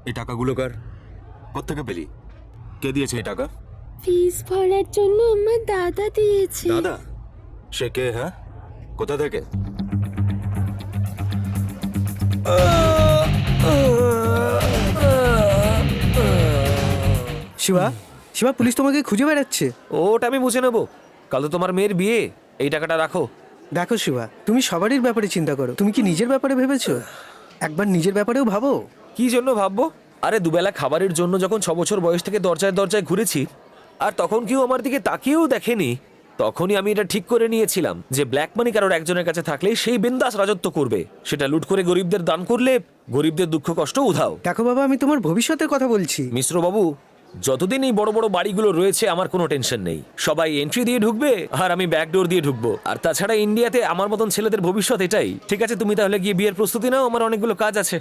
এই টাকাগুলো কার? কোত্থেকে পেলি? কে দিয়েছে এই টাকা? ফিস ভরার জন্য আমার দাদা দিয়েছে। দাদা? সে কে? হ্যাঁ, কোথা থেকে? শিবা, শিবা, পুলিশ তোমাকে খুঁজে বেড়াচ্ছে। ওটা আমি বুঝে নেবো। কাল তো তোমার মেয়ের বিয়ে, এই টাকাটা রাখো। দেখো শিবা, তুমি সবারই ব্যাপারে চিন্তা করো, তুমি কি নিজের ব্যাপারে ভেবেছো? একবার নিজের ব্যাপারেও ভাবো। কি জন্য ভাববো? আরে দুবেলা খাবারের জন্য যখন 6 বছর বয়স থেকে দরজায় দরজায় ঘুরেছি, আর তখন কেউ আমার দিকে তাকিয়েও দেখেনি, তখনই আমি এটা ঠিক করে নিয়েছিলাম যে ব্ল্যাক মানি কারোর একজনের কাছে থাকলেই সেই বিন্দাস রাজত্ব করবে। সেটা লুট করে গরিবদের দান করলে গরিবদের দুঃখ কষ্ট উধাও। দেখো বাবা, আমি তোমার ভবিষ্যতের কথা বলছি। মিশ্রবাবু, যতদিন এই বড় বড় বাড়িগুলো রয়েছে আমার কোনো টেনশন নেই। সবাই এন্ট্রি দিয়ে ঢুকবে আর আমি ব্যাকডোর দিয়ে ঢুকবো। আর তাছাড়া ইন্ডিয়াতে আমার মতন ছেলেদের ভবিষ্যৎ এটাই। ঠিক আছে, তুমি তাহলে গিয়ে বিয়ের প্রস্তুতি নাও, আমার অনেকগুলো কাজ আছে।